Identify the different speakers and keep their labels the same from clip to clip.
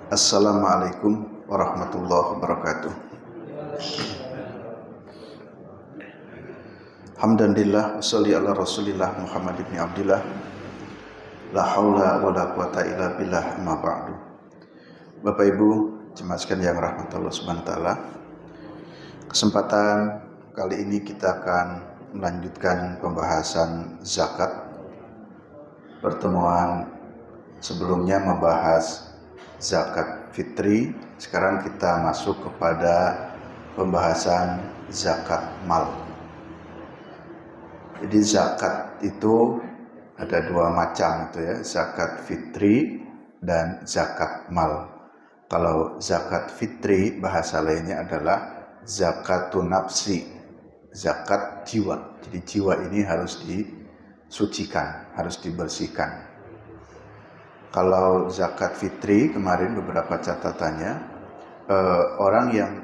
Speaker 1: Assalamualaikum warahmatullahi wabarakatuh. Hamdanillah wassalli ala Rasulillah Muhammad ibn Abdillah. La haula wala quwata illa billah, amma ba'du. Bapak Ibu jemaah sekalian yang rahmat Allah Subhanahu wa taala. Kesempatan kali ini kita akan melanjutkan pembahasan zakat. Pertemuan sebelumnya membahas zakat fitri, sekarang kita masuk kepada pembahasan zakat mal. Jadi zakat itu ada dua macam itu ya, zakat fitri dan zakat mal. Kalau zakat fitri bahasa lainnya adalah zakatun nafsi, zakat jiwa. Jadi jiwa ini harus disucikan, harus dibersihkan. Kalau zakat fitri kemarin beberapa catatannya, orang yang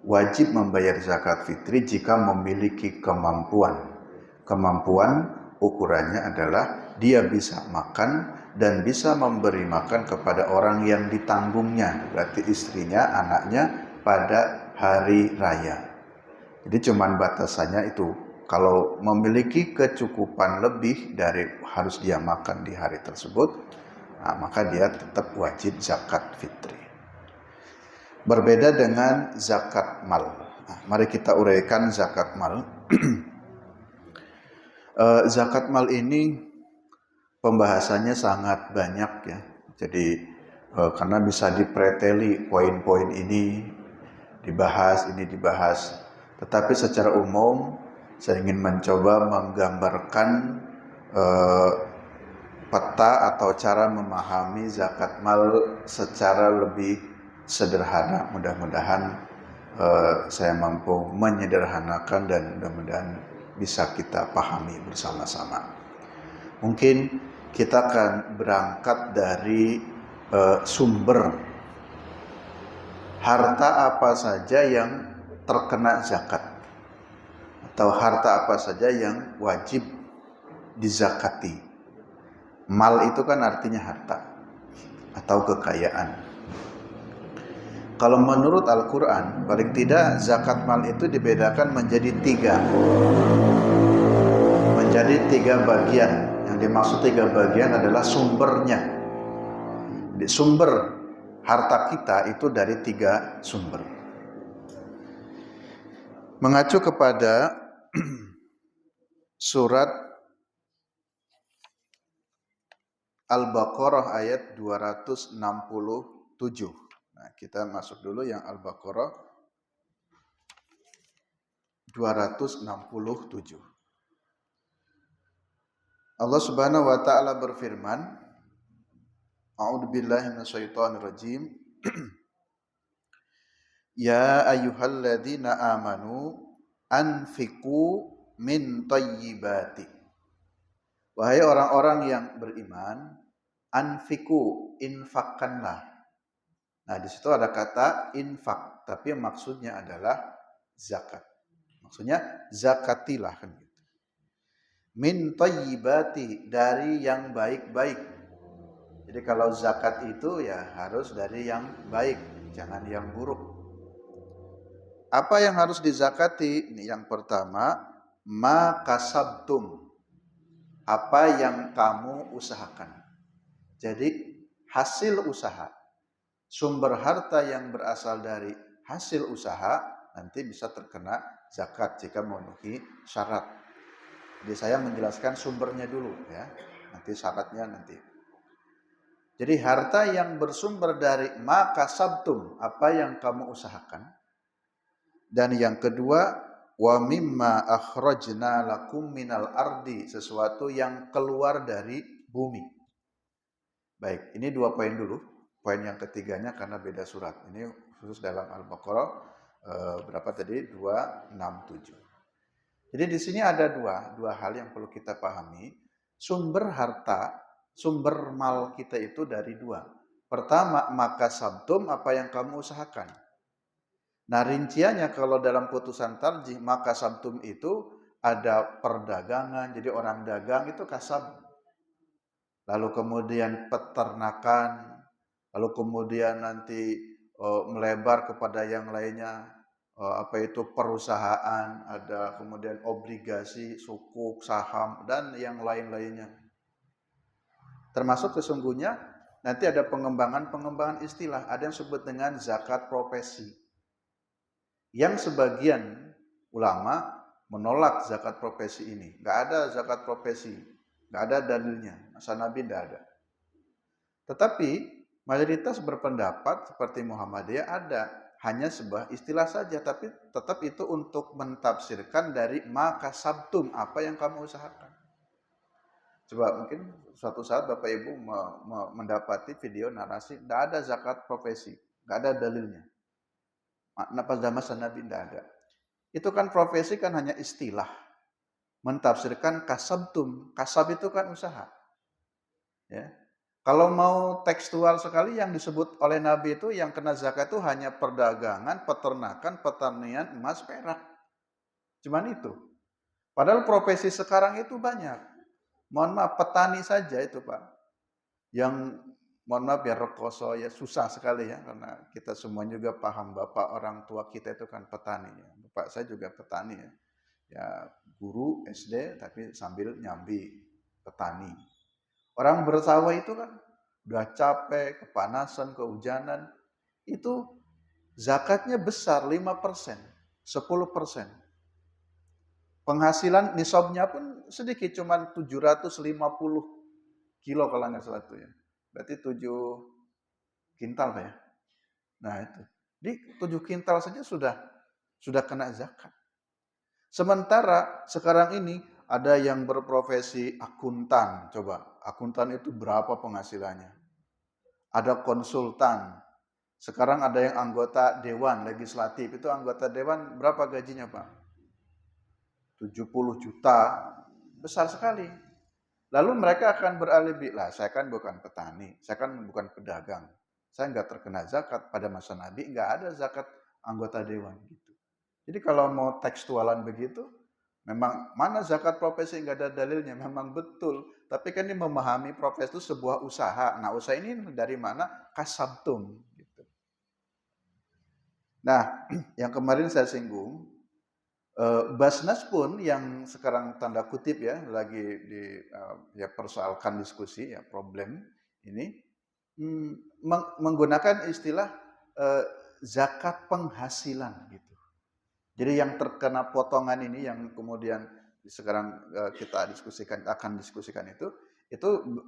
Speaker 1: wajib membayar zakat fitri jika memiliki kemampuan. Kemampuan ukurannya adalah dia bisa makan dan bisa memberi makan kepada orang yang ditanggungnya, berarti istrinya, anaknya pada hari raya. Jadi cuman batasannya itu, kalau memiliki kecukupan lebih dari harus dia makan di hari tersebut, maka dia tetap wajib zakat fitri. Berbeda dengan zakat mal. Mari kita uraikan zakat mal. Zakat mal ini pembahasannya sangat banyak ya. Jadi karena bisa dipreteli poin-poin ini dibahas. Tetapi secara umum saya ingin mencoba menggambarkan peta atau cara memahami zakat mal secara lebih sederhana. Mudah-mudahan saya mampu menyederhanakan dan mudah-mudahan bisa kita pahami bersama-sama. Mungkin kita akan berangkat dari sumber harta apa saja yang terkena zakat atau harta apa saja yang wajib dizakati. Mal itu kan artinya harta atau kekayaan. Kalau menurut Al-Quran, paling tidak zakat mal itu dibedakan menjadi tiga bagian. Yang dimaksud tiga bagian adalah sumbernya. Jadi sumber harta kita itu dari tiga sumber. Mengacu kepada surat Al-Baqarah ayat 267. Nah, kita masuk dulu yang Al-Baqarah 267. Allah Subhanahu wa taala berfirman, A'udzubillahi minasyaitonirrajim. Ya ayyuhalladzina amanu anfiqu min thayyibati. Wahai orang-orang yang beriman, anfiqu, infakkanlah. Nah, di situ ada kata infak, tapi maksudnya adalah zakat. Maksudnya zakatilah kan gitu. Min thayyibati, dari yang baik-baik. Jadi kalau zakat itu ya harus dari yang baik, jangan yang buruk. Apa yang harus dizakati? Ini yang pertama, ma kasabtum. Apa yang kamu usahakan. Jadi hasil usaha. Sumber harta yang berasal dari hasil usaha nanti bisa terkena zakat jika memenuhi syarat. Jadi saya menjelaskan sumbernya dulu ya. Nanti syaratnya nanti. Jadi harta yang bersumber dari ma kasabtum, apa yang kamu usahakan. Dan yang kedua, wa mimma akhrajna lakum minal ardi, sesuatu yang keluar dari bumi. Baik, ini dua poin dulu. Poin yang ketiganya karena beda surat. Ini khusus dalam Al-Baqarah berapa tadi? 267. Jadi di sini ada dua hal yang perlu kita pahami. Sumber harta, sumber mal kita itu dari dua. Pertama, maka sabtum, apa yang kamu usahakan. Nah, rinciannya kalau dalam putusan tarjih, maka sabtum itu ada perdagangan. Jadi orang dagang itu kasab. Lalu kemudian peternakan, lalu kemudian nanti melebar kepada yang lainnya, apa itu perusahaan, ada kemudian obligasi, sukuk, saham, dan yang lain-lainnya. Termasuk sesungguhnya nanti ada pengembangan istilah, ada yang disebut dengan zakat profesi. Yang sebagian ulama menolak zakat profesi ini. Nggak ada zakat profesi, nggak ada dalilnya. Masa Nabi nggak ada. Tetapi mayoritas berpendapat seperti Muhammadiyah ada, hanya sebuah istilah saja, tapi tetap itu untuk mentafsirkan dari maka sabtum, apa yang kamu usahakan. Coba mungkin suatu saat Bapak Ibu mendapati video narasi, tidak ada zakat profesi, nggak ada dalilnya. Pada masa Nabi tidak ada. Itu kan profesi kan hanya istilah. Mentafsirkan kasabtum. Kasab itu kan usaha. Ya. Kalau mau tekstual sekali yang disebut oleh Nabi itu yang kena zakat itu hanya perdagangan, peternakan, pertanian, emas, perak. Cuman itu. Padahal profesi sekarang itu banyak. Mohon maaf, petani saja itu Pak. Yang mohon maaf ya rekoso ya susah sekali ya karena kita semua juga paham bapak orang tua kita itu kan petani ya. Bapak saya juga petani ya. Ya guru SD tapi sambil nyambi petani. Orang bersawah itu kan udah capek, kepanasan, kehujanan, itu zakatnya besar 5%, 10%. Penghasilan nisabnya pun sedikit, cuma 750 kilo kalau nggak salah itu ya. Berarti 7 kintal Pak ya. Nah itu. Di 7 kintal saja sudah kena zakat. Sementara sekarang ini ada yang berprofesi akuntan. Coba, akuntan itu berapa penghasilannya? Ada konsultan. Sekarang ada yang anggota dewan legislatif. Itu anggota dewan berapa gajinya Pak? 70 juta. Besar sekali. Lalu mereka akan beralibi, lah saya kan bukan petani, saya kan bukan pedagang. Saya nggak terkena zakat. Pada masa Nabi nggak ada zakat anggota dewan gitu. Jadi kalau mau tekstualan begitu, memang mana zakat profesi nggak ada dalilnya, memang betul. Tapi kan ini memahami profesi itu sebuah usaha. Nah usaha ini dari mana? Kasabtum. Gitu. Nah yang kemarin saya singgung, Basnas pun yang sekarang tanda kutip ya lagi ya persoalkan diskusi ya problem ini menggunakan istilah zakat penghasilan gitu. Jadi yang terkena potongan ini yang kemudian sekarang kita akan diskusikan itu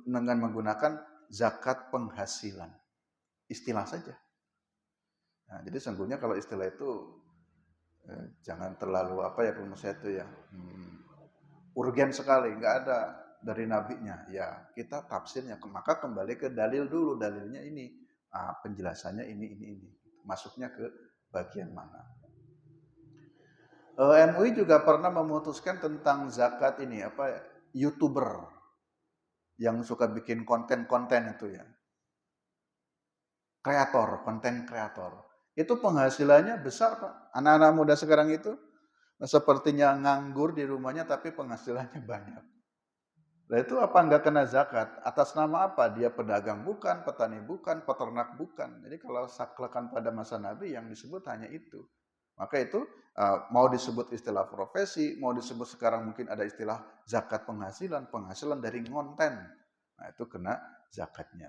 Speaker 1: dengan menggunakan zakat penghasilan. Istilah saja. Nah, jadi sesungguhnya kalau istilah itu jangan terlalu apa ya kalau saya itu ya urgen sekali, nggak ada dari nabinya. Ya kita tafsirnya, maka kembali ke dalil dulu, dalilnya ini, penjelasannya ini, masuknya ke bagian mana. MUI juga pernah memutuskan tentang zakat ini apa YouTuber yang suka bikin konten-konten itu ya, konten kreator. Itu penghasilannya besar Pak. Anak-anak muda sekarang itu sepertinya nganggur di rumahnya tapi penghasilannya banyak. Nah itu apa enggak kena zakat? Atas nama apa? Dia pedagang bukan, petani bukan, peternak bukan. Jadi kalau saklakan pada masa Nabi yang disebut hanya itu. Maka itu mau disebut istilah profesi, mau disebut sekarang mungkin ada istilah zakat penghasilan, penghasilan dari ngonten. Nah itu kena zakatnya.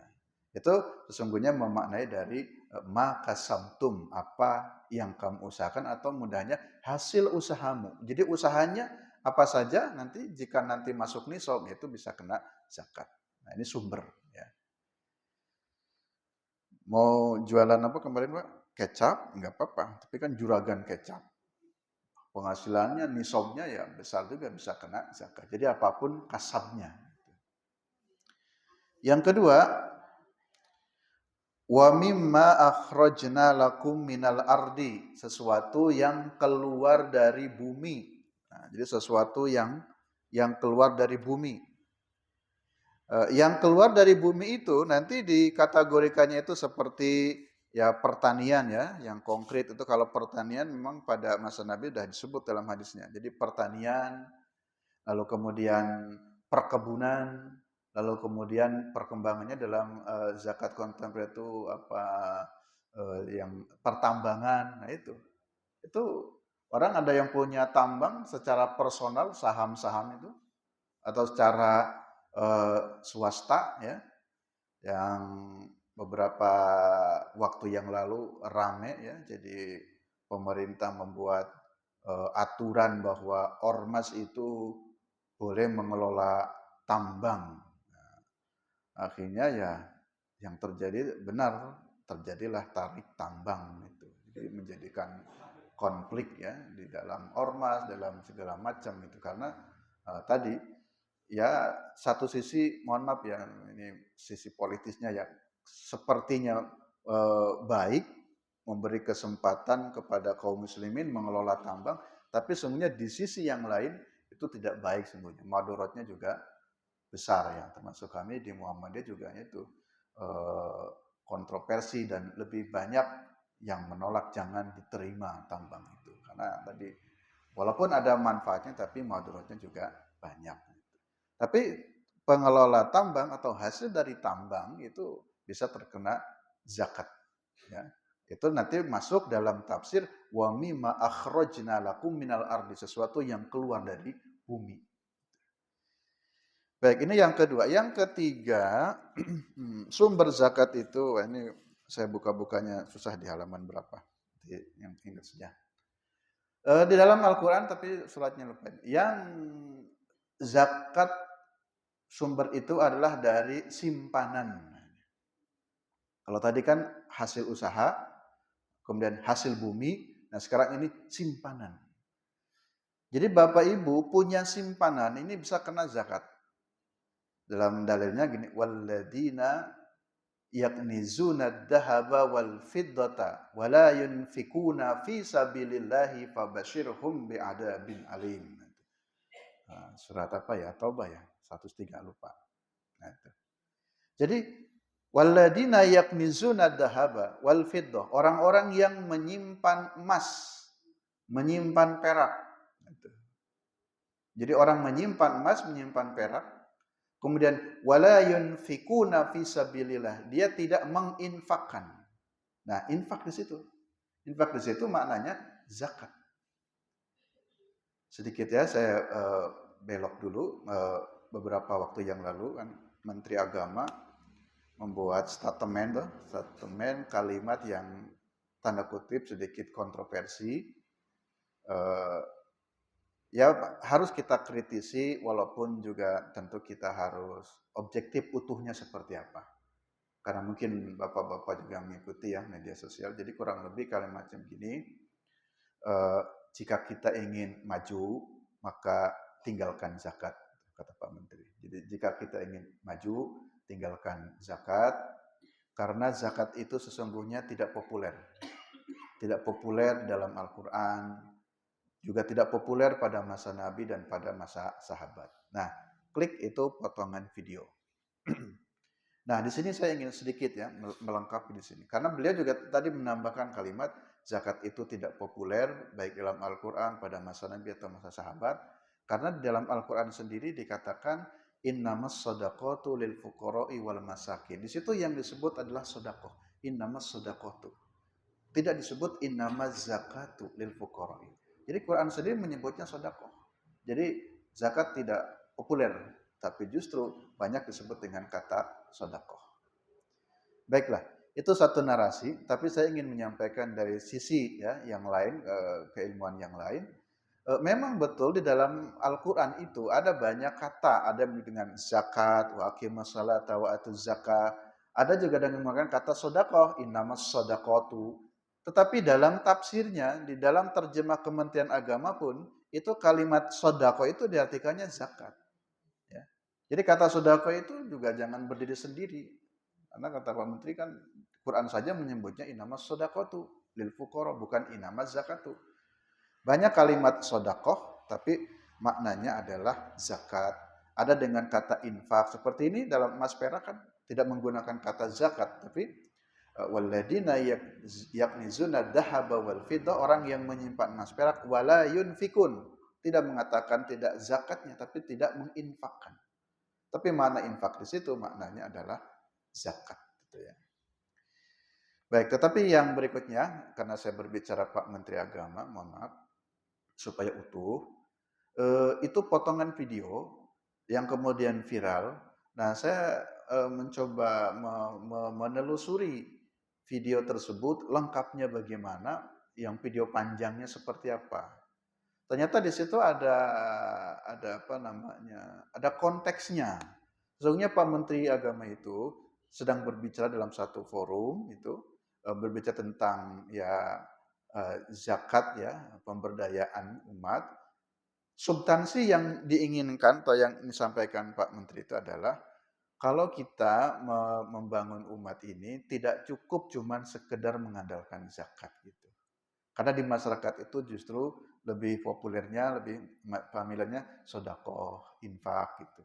Speaker 1: Itu sesungguhnya memaknai dari maka sabtum, apa yang kamu usahakan atau mudahnya hasil usahamu. Jadi usahanya apa saja nanti jika nanti masuk nisab itu bisa kena zakat. Nah ini sumber ya. Mau jualan apa kemarin Pak? Kecap nggak apa-apa, tapi kan juragan kecap. Penghasilannya nisabnya ya besar juga bisa kena zakat. Jadi apapun kasabnya. Yang kedua, wa mimma akhrajna lakum minal ardi, sesuatu yang keluar dari bumi. Nah, jadi sesuatu yang keluar dari bumi. Yang keluar dari bumi itu nanti dikategorikannya itu seperti ya pertanian ya, yang konkret itu kalau pertanian memang pada masa Nabi sudah disebut dalam hadisnya. Jadi pertanian, lalu kemudian perkebunan, lalu kemudian perkembangannya dalam zakat kontemporer itu apa yang pertambangan. Nah itu orang ada yang punya tambang secara personal saham-saham itu atau secara swasta ya, yang beberapa waktu yang lalu rame ya, jadi pemerintah membuat aturan bahwa ormas itu boleh mengelola tambang. Akhirnya ya yang terjadi benar, terjadilah tarik tambang itu. Jadi menjadikan konflik ya di dalam ormas, dalam segala macam itu karena tadi ya satu sisi mohon maaf ya ini sisi politisnya ya sepertinya baik memberi kesempatan kepada kaum muslimin mengelola tambang, tapi sesungguhnya di sisi yang lain itu tidak baik sesungguhnya. Madorotnya juga besar ya, termasuk kami di Muhammadiyah juga itu kontroversi dan lebih banyak yang menolak jangan diterima tambang itu karena tadi walaupun ada manfaatnya tapi madorotnya juga banyak. Tapi pengelola tambang atau hasil dari tambang itu bisa terkena zakat ya. Itu nanti masuk dalam tafsir wa mimma akhrajna lakum minal ardi, sesuatu yang keluar dari bumi. Baik, ini yang kedua. Yang ketiga, sumber zakat itu, ini saya buka-bukanya susah di halaman berapa. Yang ingat saja. Di dalam Al-Quran, tapi suratnya lupa. Yang zakat sumber itu adalah dari simpanan. Kalau tadi kan hasil usaha, kemudian hasil bumi, nah sekarang ini simpanan. Jadi Bapak Ibu punya simpanan, ini bisa kena zakat. Dalam dalilnya gini, walladzina yaknizuna ad-dhahaba wal fiddata wa la yunfikuna fi sabilillahi fabashirhum bi'adabin alim. Nah, surat apa ya? Taubah ya, 103 lupa. Nah, itu. Jadi walladzina yaknizuna ad-dhahaba wal fiddah, orang-orang yang menyimpan emas, menyimpan perak. Itu. Jadi orang menyimpan emas, menyimpan perak, kemudian wala yunfikuna fi sabilillah, dia tidak menginfakkan. Nah, infak di situ. Infak di situ maknanya zakat. Sedikit ya saya belok dulu beberapa waktu yang lalu kan Menteri Agama membuat statement kalimat yang tanda kutip sedikit kontroversi. Ya harus kita kritisi walaupun juga tentu kita harus objektif utuhnya seperti apa. Karena mungkin bapak-bapak juga mengikuti ya media sosial. Jadi kurang lebih kalimat macam gini, jika kita ingin maju maka tinggalkan zakat, kata Pak Menteri. Jadi jika kita ingin maju tinggalkan zakat, karena zakat itu sesungguhnya tidak populer. Tidak populer dalam Al-Quran, juga tidak populer pada masa Nabi dan pada masa sahabat. Nah, klik itu potongan video. Nah, di sini saya ingin sedikit ya melengkapi di sini. Karena beliau juga tadi menambahkan kalimat zakat itu tidak populer baik dalam Al-Quran pada masa Nabi atau masa sahabat. Karena di dalam Al-Quran sendiri dikatakan innamas shadaqatu lil fuqara'i wal masakin. Di situ yang disebut adalah sedekah. Innamas shadaqatu. Tidak disebut innamaz zakatu lil fuqara'i. Jadi Quran sendiri menyebutnya sedekah. Jadi zakat tidak populer, tapi justru banyak disebut dengan kata sedekah. Baiklah, itu satu narasi, tapi saya ingin menyampaikan dari sisi ya yang lain, keilmuan yang lain. Memang betul di dalam Al-Quran itu ada banyak kata, ada dengan zakat, wa aqimus salata wa atuz zakah, ada juga dengan menggunakan kata sedekah, innamas shadaqatu. Tetapi dalam tafsirnya, di dalam terjemah Kementerian Agama pun, itu kalimat sodako itu diartikannya zakat. Ya. Jadi kata sodako itu juga jangan berdiri sendiri. Karena kata Pak Menteri kan, Quran saja menyebutnya inamas sodakotu lil fuqara, bukan inamas zakatu. Banyak kalimat sodako, tapi maknanya adalah zakat. Ada dengan kata infak. Seperti ini dalam emas perak kan tidak menggunakan kata zakat, tapi walladzina yaknizuna dhahaba wal fidda, orang yang menyimpan emas perak, wala yunfikun, tidak mengatakan tidak zakatnya tapi tidak menginfakkan. Tapi makna infak di situ maknanya adalah zakat, gitu ya. Baik, tetapi yang berikutnya, karena saya berbicara Pak Menteri Agama, mohon maaf, supaya utuh, itu potongan video yang kemudian viral. Nah, saya mencoba menelusuri video tersebut lengkapnya bagaimana, yang video panjangnya seperti apa. Ternyata di situ ada apa namanya, ada konteksnya. Sesungguhnya Pak Menteri Agama itu sedang berbicara dalam satu forum itu berbicara tentang ya zakat ya, pemberdayaan umat. Substansi yang diinginkan atau yang disampaikan Pak Menteri itu adalah kalau kita membangun umat ini tidak cukup cuman sekedar mengandalkan zakat gitu. Karena di masyarakat itu justru lebih populernya, lebih familiarnya sodakoh, infak gitu.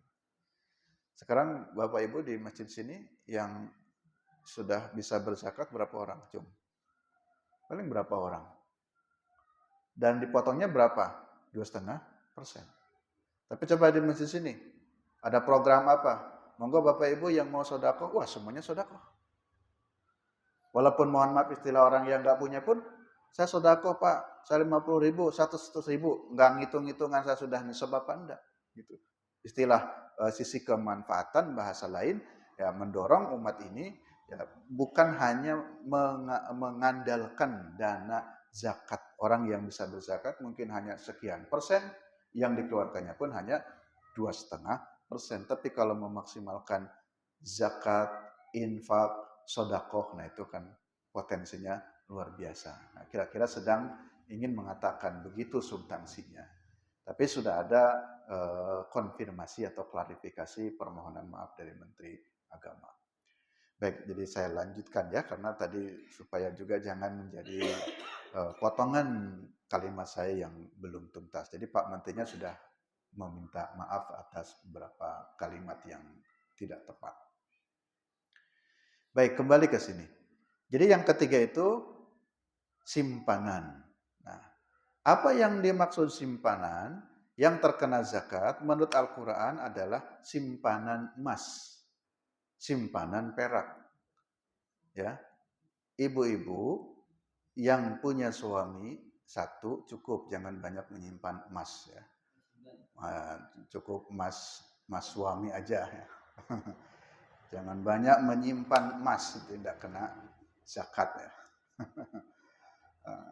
Speaker 1: Sekarang Bapak Ibu di masjid sini yang sudah bisa berzakat berapa orang? Cum? Paling berapa orang? Dan dipotongnya berapa? 2,5%. Tapi coba di masjid sini, ada program apa? Monggo Bapak Ibu yang mau sodakoh, wah semuanya sodakoh. Walaupun mohon maaf istilah orang yang nggak punya pun, saya sodakoh Pak, saya 50.000, 100.000, nggak ngitung-ngitungan saya sudah nisab apa enggak. Gitu. Istilah sisi kemanfaatan bahasa lain, ya mendorong umat ini ya, bukan hanya mengandalkan dana zakat. Orang yang bisa berzakat mungkin hanya sekian persen, yang dikeluarkannya pun hanya 2,5%. Tapi kalau memaksimalkan zakat, infak, sodakoh, nah itu kan potensinya luar biasa. Nah, kira-kira sedang ingin mengatakan begitu substansinya. Tapi sudah ada konfirmasi atau klarifikasi permohonan maaf dari Menteri Agama. Baik, jadi saya lanjutkan ya, karena tadi supaya juga jangan menjadi potongan kalimat saya yang belum tuntas. Jadi Pak Menterinya sudah meminta maaf atas beberapa kalimat yang tidak tepat. Baik, kembali ke sini. Jadi yang ketiga itu simpanan. Nah, apa yang dimaksud simpanan yang terkena zakat menurut Al-Quran adalah simpanan emas, simpanan perak. Ya, ibu-ibu yang punya suami satu cukup, jangan banyak menyimpan emas ya. Cukup emas suami aja ya. Jangan banyak menyimpan emas, itu tidak kena zakat ya.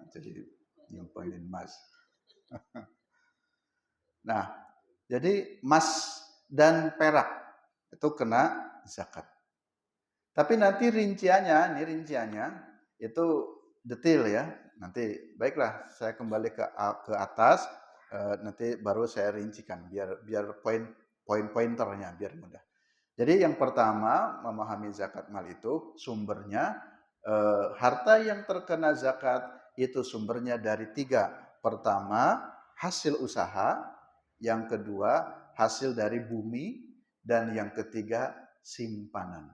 Speaker 1: Jadi nyimpanin emas. Nah, jadi emas dan perak itu kena zakat. Tapi nanti rinciannya itu detail ya. Nanti baiklah saya kembali ke atas, nanti baru saya rincikan biar poin-pointernya biar mudah. Jadi yang pertama memahami zakat mal itu sumbernya harta yang terkena zakat itu sumbernya dari 3. Pertama hasil usaha, yang kedua hasil dari bumi, dan yang ketiga simpanan.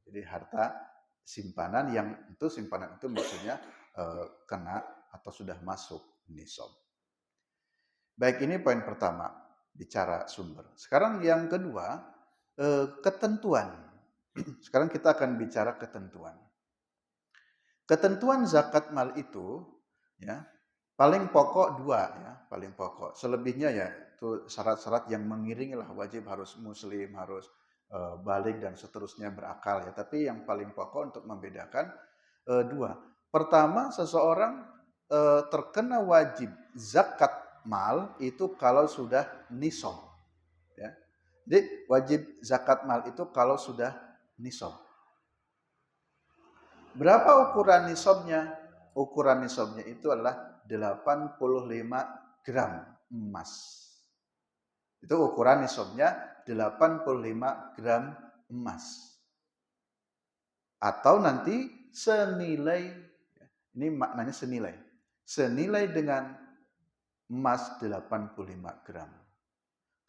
Speaker 1: Jadi harta simpanan yang itu simpanan itu maksudnya kena atau sudah masuk nisab. Baik, ini poin pertama bicara sumber. Sekarang yang kedua ketentuan. Sekarang kita akan bicara ketentuan. Ketentuan zakat mal itu ya paling pokok 2 ya, paling pokok. Selebihnya ya itu syarat-syarat yang mengiringi lah, wajib harus muslim, harus balik dan seterusnya berakal ya. Tapi yang paling pokok untuk membedakan 2. Pertama, seseorang terkena wajib zakat mal itu kalau sudah nisab ya. Jadi wajib zakat mal itu kalau sudah nisab. Berapa ukuran nisabnya? Ukuran nisabnya itu adalah 85 gram emas. Itu ukuran nisabnya 85 gram emas. Atau nanti senilai, ini maknanya senilai. Senilai dengan emas 85 gram.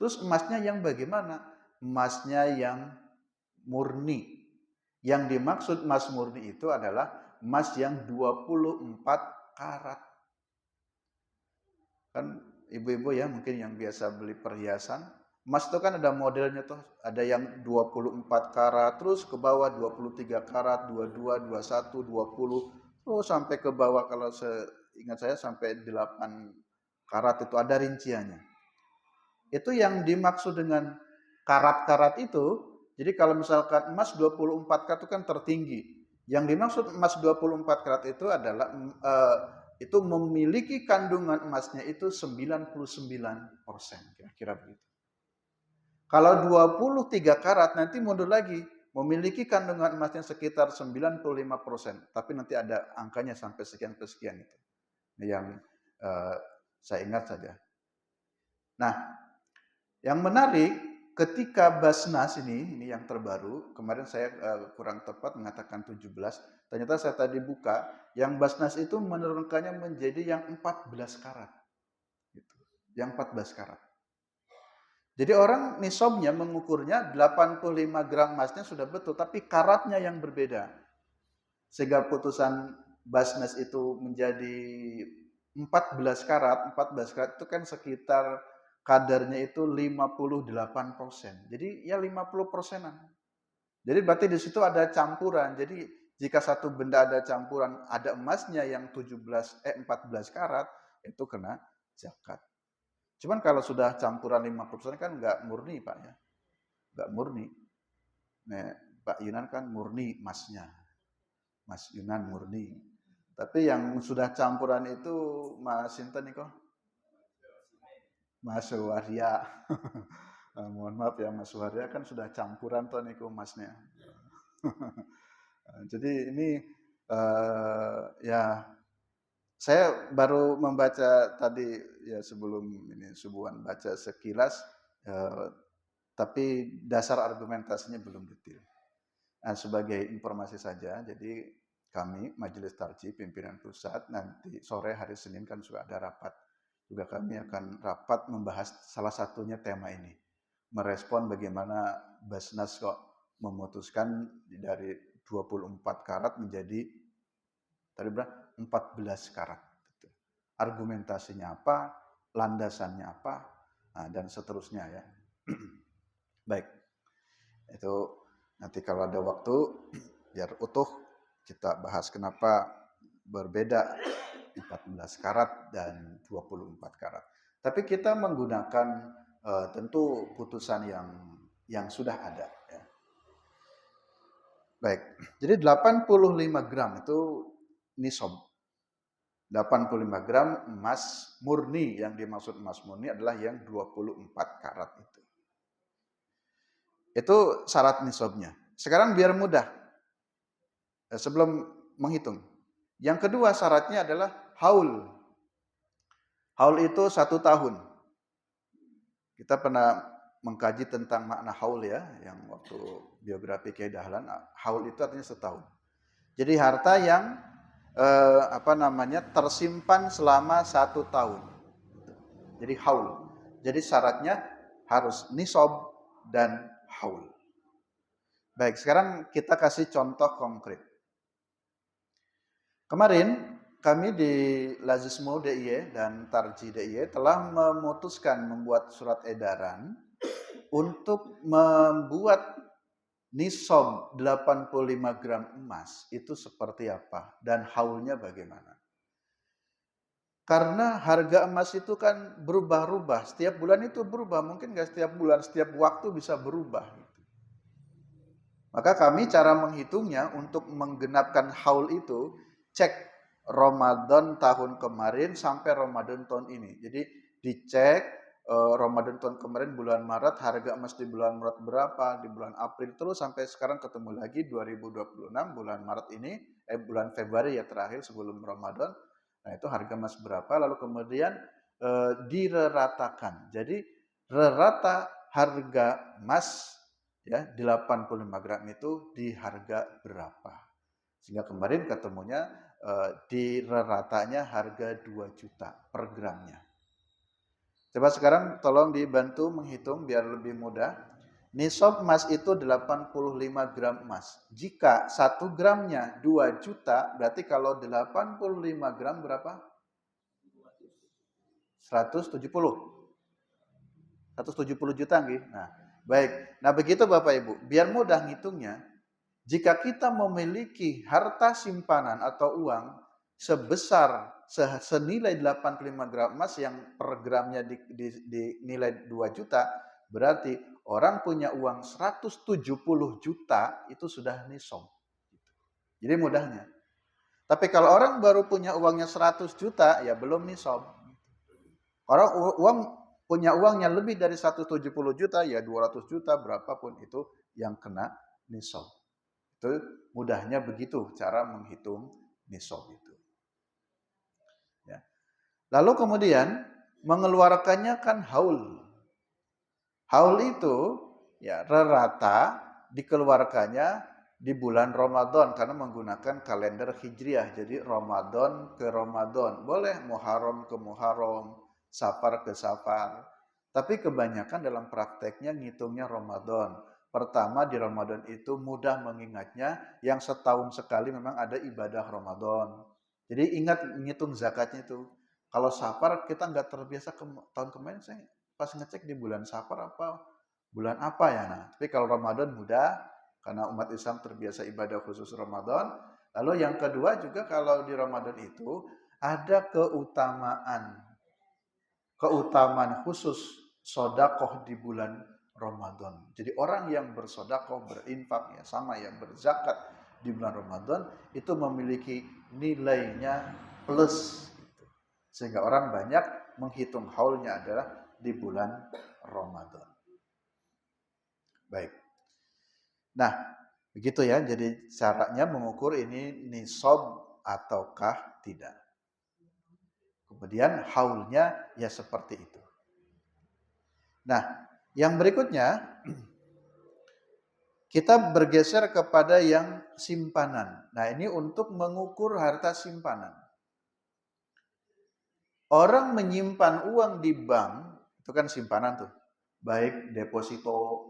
Speaker 1: Terus emasnya yang bagaimana? Emasnya yang murni. Yang dimaksud emas murni itu adalah emas yang 24 karat. Kan ibu-ibu ya mungkin yang biasa beli perhiasan, Emas itu kan ada modelnya tuh, ada yang 24 karat, terus ke bawah 23 karat, 22, 21, 20, terus sampai ke bawah kalau seingat saya sampai 8 karat itu ada rinciannya. Itu yang dimaksud dengan karat-karat itu, jadi kalau misalkan emas 24 karat itu kan tertinggi. Yang dimaksud emas 24 karat itu adalah itu memiliki kandungan emasnya itu 99%, kira-kira begitu. Kalau 23 karat nanti mundur lagi, memiliki kandungan emasnya sekitar 95%, tapi nanti ada angkanya sampai sekian ke sekian itu. Yang saya ingat saja. Nah, yang menarik ketika Basnas ini yang terbaru, kemarin saya kurang tepat mengatakan 17, ternyata saya tadi buka, yang Basnas itu menurunkannya menjadi yang 14 karat. Gitu. Yang 14 karat. Jadi orang nisabnya mengukurnya 85 gram emasnya sudah betul, tapi karatnya yang berbeda. Sehingga putusan Basnas itu menjadi 14 karat, 14 karat itu kan sekitar kadarnya itu 58%. Jadi ya 50%-an. Jadi berarti di situ ada campuran. Jadi jika satu benda ada campuran, ada emasnya yang 14 karat, itu kena zakat. Cuman kalau sudah campuran 50% kan nggak murni Pak ya. Nggak murni. Nah, Pak Yunan kan murni emasnya. Mas Yunan murni. Tapi yang sudah campuran itu Mas Sinten nih kok? Mas Suwarya. Mohon maaf ya Mas Suwarya kan sudah campuran tuh nih emasnya. Jadi ini ya saya baru membaca tadi ya sebelum ini Subuhan baca sekilas, tapi dasar argumentasinya belum detail. Nah, sebagai informasi saja, jadi kami Majelis Tarjih Pimpinan Pusat nanti sore hari Senin kan sudah ada rapat. Juga kami akan rapat membahas salah satunya tema ini. Merespon bagaimana Basnas kok memutuskan dari 24 karat menjadi tadi berapa? 14 karat. Argumentasinya apa, landasannya apa, nah, dan seterusnya ya. Baik, itu nanti kalau ada waktu biar utuh kita bahas kenapa berbeda 14 karat dan 24 karat. Tapi kita menggunakan tentu putusan yang sudah ada. Ya. Baik, jadi 85 gram itu nisab. 85 gram emas murni, yang dimaksud emas murni adalah yang 24 karat itu. Itu syarat nisabnya. Sekarang biar mudah, sebelum menghitung. Yang kedua syaratnya adalah haul. Haul itu 1 tahun. Kita pernah mengkaji tentang makna haul ya, yang waktu biografi Kiai Dahlan, haul itu artinya setahun. Jadi harta yang tersimpan selama 1 tahun. Jadi haul. Jadi syaratnya harus nisab dan haul. Baik, sekarang kita kasih contoh konkret. Kemarin kami di Lazismo DIY dan Tarjih DIY telah memutuskan membuat surat edaran untuk membuat nisab 85 gram emas itu seperti apa dan haulnya bagaimana. Karena harga emas itu kan berubah-ubah, setiap bulan itu berubah, mungkin nggak setiap bulan, setiap waktu bisa berubah. Maka kami cara menghitungnya untuk menggenapkan haul itu, cek Ramadan tahun kemarin sampai Ramadan tahun ini. Jadi dicek Ramadan tahun kemarin bulan Maret, harga emas di bulan Maret berapa, di bulan April terus sampai sekarang ketemu lagi 2026 bulan Maret ini, bulan Februari ya terakhir sebelum Ramadan. Nah itu harga emas berapa, lalu kemudian direratakan. Jadi rerata harga emas ya 85 gram itu di harga berapa. Sehingga kemarin ketemunya di reratanya harga 2 juta per gramnya. Coba sekarang tolong dibantu menghitung biar lebih mudah. Nisab emas itu 85 gram emas. Jika 1 gramnya 2 juta, berarti kalau 85 gram berapa? 170. 170 juta nggih. Nah, baik. Nah, begitu Bapak Ibu. Biar mudah ngitungnya, jika kita memiliki harta simpanan atau uang sebesar senilai 85 gram emas yang per gramnya dinilai 2 juta, berarti orang punya uang 170 juta itu sudah nisab. Jadi mudahnya. Tapi kalau orang baru punya uangnya 100 juta, ya belum nisab. Orang uang punya uangnya lebih dari 170 juta, ya 200 juta, berapapun itu yang kena nisab. Itu mudahnya begitu cara menghitung nisab itu. Ya. Lalu kemudian mengeluarkannya kan haul. Haul itu ya rata dikeluarkannya di bulan Ramadan karena menggunakan kalender Hijriah. Jadi Ramadan ke Ramadan. Boleh Muharram ke Muharram, Safar ke Safar. Tapi kebanyakan dalam prakteknya ngitungnya Ramadan. Pertama di Ramadan itu mudah mengingatnya, yang setahun sekali memang ada ibadah Ramadan. Jadi ingat ngitung zakatnya itu. Kalau Safar kita nggak terbiasa, tahun kemarin saya pas ngecek di bulan Safar apa bulan apa ya. Nah, tapi kalau Ramadan mudah karena umat Islam terbiasa ibadah khusus Ramadan. Lalu yang kedua juga kalau di Ramadan itu ada keutamaan khusus sodakoh di bulan Ramadan. Jadi orang yang bersodakoh, berinfak, ya sama yang berzakat di bulan Ramadan itu memiliki nilainya plus. Sehingga orang banyak menghitung haulnya adalah di bulan Ramadan. Baik. Nah, begitu ya. Jadi caranya mengukur ini nisab ataukah tidak. Kemudian haulnya ya seperti itu. Nah, yang berikutnya kita bergeser kepada yang simpanan. Nah, ini untuk mengukur harta simpanan. Orang menyimpan uang di bank, itu kan simpanan tuh. Baik deposito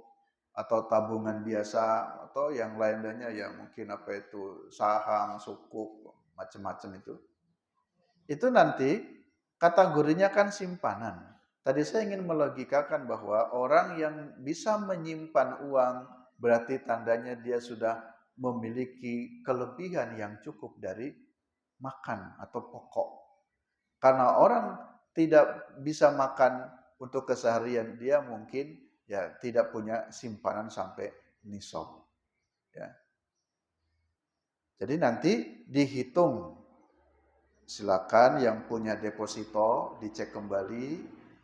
Speaker 1: atau tabungan biasa atau yang lainnya ya mungkin apa itu saham, sukuk, macam-macam itu. Itu nanti kategorinya kan simpanan. Tadi saya ingin melogikakan bahwa orang yang bisa menyimpan uang berarti tandanya dia sudah memiliki kelebihan yang cukup dari makan atau pokok. Karena orang tidak bisa makan untuk keseharian, dia mungkin ya tidak punya simpanan sampai nisab. Ya. Jadi nanti dihitung. Silakan yang punya deposito dicek kembali,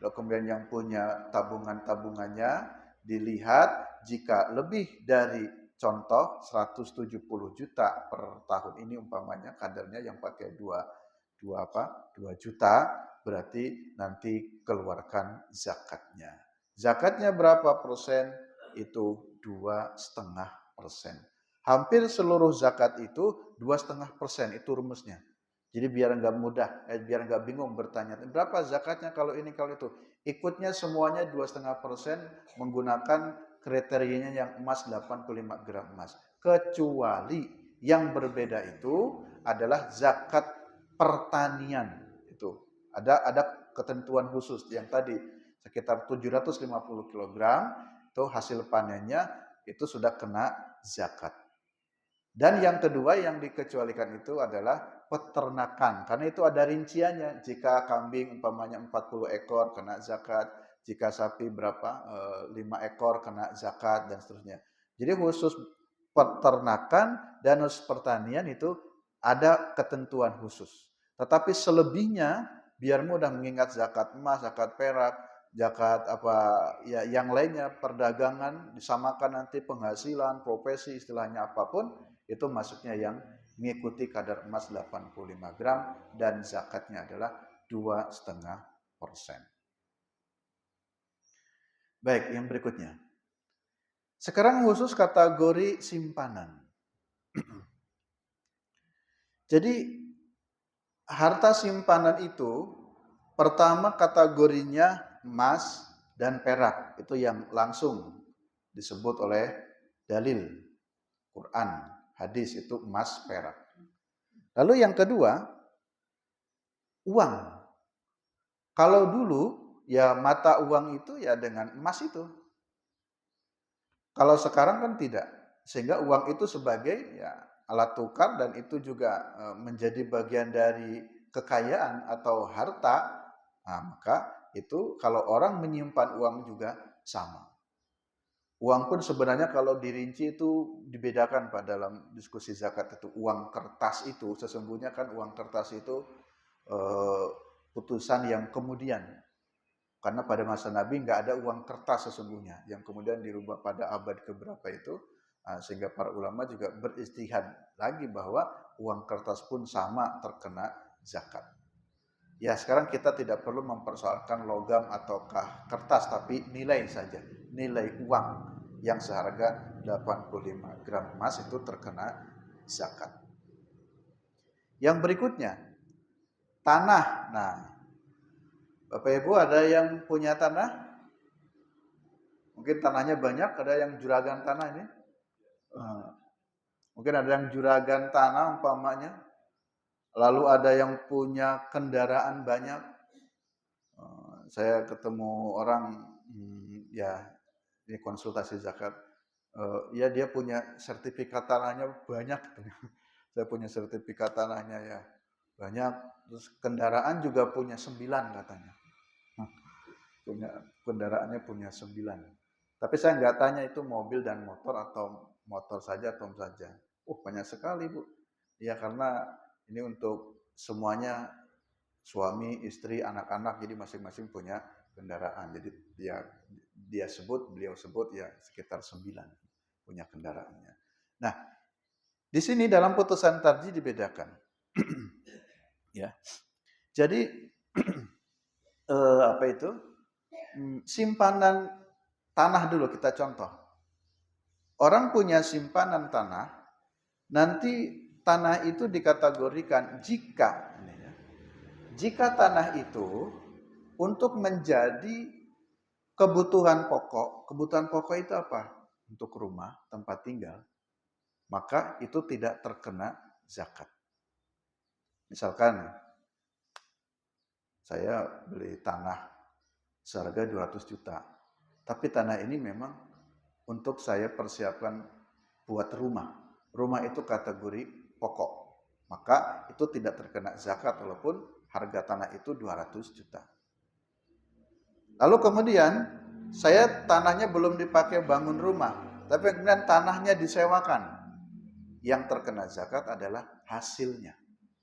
Speaker 1: lalu kemudian yang punya tabungan-tabungannya dilihat jika lebih dari contoh 170 juta per tahun ini umpamanya kadarnya yang pakai 2 juta, berarti nanti keluarkan zakatnya. Zakatnya berapa persen? Itu 2,5%. Hampir seluruh zakat itu 2,5%, itu rumusnya. Jadi biar biar nggak bingung bertanya berapa zakatnya kalau ini kalau itu. Ikutnya semuanya 2,5% menggunakan kriterianya yang emas 85 gram emas. Kecuali yang berbeda itu adalah zakat pertanian itu. Ada ketentuan khusus yang tadi sekitar 750 kg itu hasil panennya itu sudah kena zakat. Dan yang kedua yang dikecualikan itu adalah peternakan. Karena itu ada rinciannya. Jika kambing umpamanya 40 ekor kena zakat. Jika sapi berapa? 5 ekor kena zakat dan seterusnya. Jadi khusus peternakan dan khusus pertanian itu ada ketentuan khusus. Tetapi selebihnya biar mudah mengingat zakat emas, zakat perak, zakat apa ya yang lainnya perdagangan disamakan nanti penghasilan, profesi istilahnya apapun itu masuknya yang mengikuti kadar emas 85 gram dan zakatnya adalah 2,5%. Baik, yang berikutnya. Sekarang khusus kategori simpanan. Jadi harta simpanan itu pertama kategorinya emas dan perak. Itu yang langsung disebut oleh dalil Quran, hadis itu emas, perak. Lalu yang kedua, uang. Kalau dulu Ya mata uang itu ya dengan emas itu. Kalau sekarang kan tidak. Sehingga uang itu sebagai ya alat tukar dan itu juga menjadi bagian dari kekayaan atau harta. Nah, maka itu kalau orang menyimpan uang juga sama. Uang pun sebenarnya kalau dirinci itu dibedakan Pak dalam diskusi zakat itu. Uang kertas itu sesungguhnya kan uang kertas itu eh, putusan yang kemudian. Karena pada masa Nabi nggak ada uang kertas sesungguhnya. Yang kemudian dirubah pada abad keberapa itu. Sehingga para ulama juga beristihad lagi bahwa uang kertas pun sama terkena zakat. Ya sekarang kita tidak perlu mempersoalkan logam ataukah kertas, tapi nilai saja. Nilai uang yang seharga 85 gram emas itu terkena zakat. Yang berikutnya, tanah. Nah, Bapak Ibu ada yang punya tanah? Mungkin tanahnya banyak, ada yang juragan tanah ini. Mungkin ada yang juragan tanah umpamanya. Lalu ada yang punya kendaraan banyak. Saya ketemu orang, ya ini konsultasi zakat. Ya dia punya sertifikat tanahnya banyak. Saya punya sertifikat tanahnya ya banyak. Terus kendaraan juga punya 9 katanya. Punya kendaraannya punya 9. Tapi saya nggak tanya itu mobil dan motor atau motor saja atau saja. Banyak sekali Bu. Ya karena ini untuk semuanya suami, istri, anak-anak jadi masing-masing punya kendaraan. Jadi beliau sebut ya sekitar 9 punya kendaraannya. Nah, di sini dalam putusan tarjih dibedakan. Ya. Jadi apa itu? Simpanan tanah dulu kita contoh. Orang punya simpanan tanah, nanti tanah itu dikategorikan jika tanah itu untuk menjadi kebutuhan pokok. Kebutuhan pokok itu apa? Untuk rumah, tempat tinggal. Maka itu tidak terkena zakat. Misalkan saya beli tanah seharga 200 juta. Tapi tanah ini memang untuk saya persiapkan buat rumah. Rumah itu kategori pokok. Maka itu tidak terkena zakat walaupun harga tanah itu 200 juta. Lalu kemudian saya tanahnya belum dipakai bangun rumah, tapi kemudian tanahnya disewakan. Yang terkena zakat adalah hasilnya,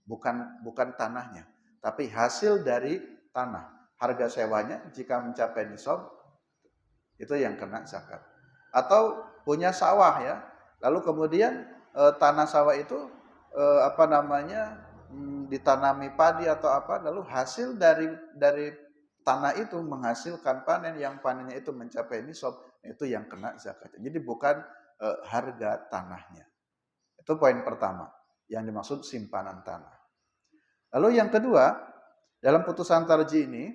Speaker 1: bukan tanahnya, tapi hasil dari tanah. Harga sewanya jika mencapai nisab itu yang kena zakat. Atau punya sawah ya, lalu kemudian tanah sawah itu ditanami padi atau apa, lalu hasil dari tanah itu menghasilkan panen, yang panennya itu mencapai nisab, itu yang kena zakat. Jadi bukan harga tanahnya. Itu poin pertama yang dimaksud simpanan tanah. Lalu yang kedua, dalam putusan tarjih ini,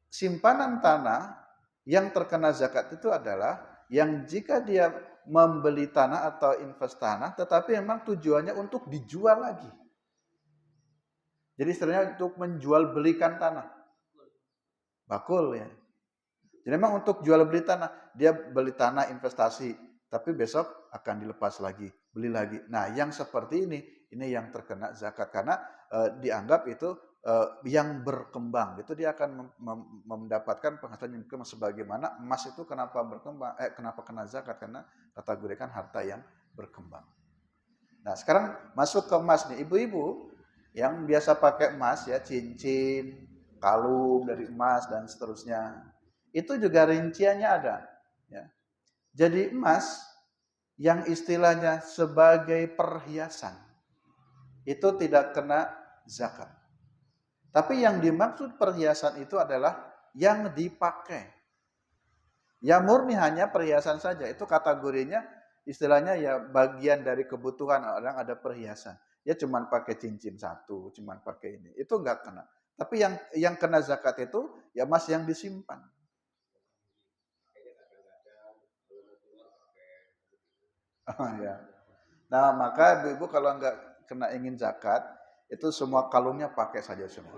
Speaker 1: simpanan tanah yang terkena zakat itu adalah yang jika dia membeli tanah atau invest tanah, tetapi memang tujuannya untuk dijual lagi. Jadi istilahnya untuk menjual belikan tanah. Bakul ya. Jadi memang untuk jual beli tanah, dia beli tanah investasi, tapi besok akan dilepas lagi, beli lagi. Nah, yang seperti ini yang terkena zakat karena dianggap itu yang berkembang. Itu dia akan mendapatkan penghasilan yang sebagaimana emas itu kenapa berkembang, kenapa kena zakat karena kategorikan harta yang berkembang. Nah, sekarang masuk ke emas nih, ibu-ibu yang biasa pakai emas ya, cincin, kalung dari emas dan seterusnya. Itu juga rinciannya ada. Ya. Jadi emas yang istilahnya sebagai perhiasan itu tidak kena zakat. Tapi yang dimaksud perhiasan itu adalah yang dipakai. Ya murni hanya perhiasan saja. Itu kategorinya istilahnya ya bagian dari kebutuhan orang ada perhiasan. Ya cuman pakai cincin satu, cuman pakai ini. Itu enggak kena. Tapi yang kena zakat itu ya emas yang disimpan. Ya. Nah, maka ibu-ibu kalau nggak kena ingin zakat, itu semua kalungnya pakai saja semua.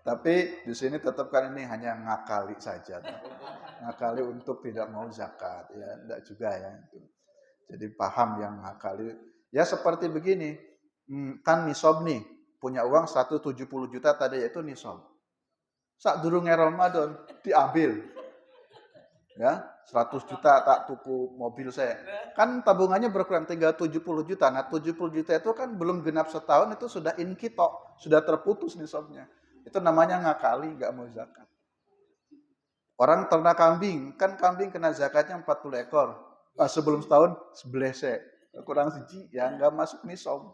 Speaker 1: Tapi di sini tetap kan ini hanya ngakali saja, ngakali untuk tidak mau zakat, ya enggak juga ya. Jadi paham yang ngakali. Ya seperti begini, kan nisob nih, punya uang 170 juta tadi itu nisob. Sak durunge Ramadan diambil. Ya, 100 juta tak tuku mobil saya. Kan tabungannya berkurang tinggal 70 juta. Nah, 70 juta itu kan belum genap setahun itu sudah inkitok, sudah terputus nisobnya. Itu namanya ngakali, nggak mau zakat. Orang ternak kambing, kan kambing kena zakatnya 40 ekor. Sebelum setahun, sebelese. Kurang siji, ya nggak masuk nisob.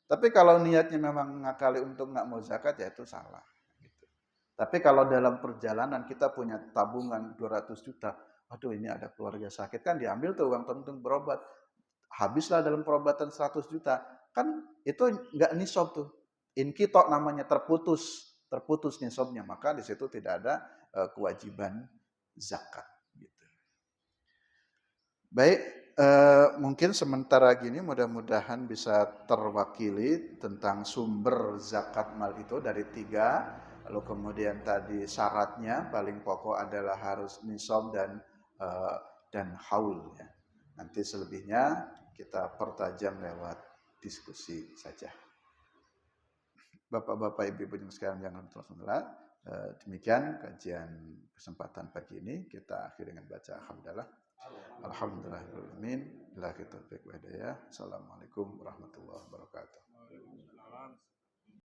Speaker 1: Tapi kalau niatnya memang ngakali untuk nggak mau zakat, ya itu salah. Gitu. Tapi kalau dalam perjalanan kita punya tabungan 200 juta, aduh ini ada keluarga sakit, kan diambil tuh uang tentu berobat. Habislah dalam perobatan 100 juta. Kan itu nggak nisob tuh. Inkitok namanya terputus nisobnya. Maka di situ tidak ada kewajiban zakat. Gitu. Baik, mungkin sementara gini mudah-mudahan bisa terwakili tentang sumber zakat mal itu dari 3. Lalu kemudian tadi syaratnya paling pokok adalah harus nisob dan haul. Ya. Nanti selebihnya kita pertajam lewat diskusi saja. Bapak-bapak, ibu-ibu yang sekalian yang alhamdulillah, demikian kajian kesempatan pagi ini. Kita akhiri dengan baca alhamdulillah. Alhamdulillahirrahmanirrahim. Bila kita baik. Assalamualaikum warahmatullahi wabarakatuh.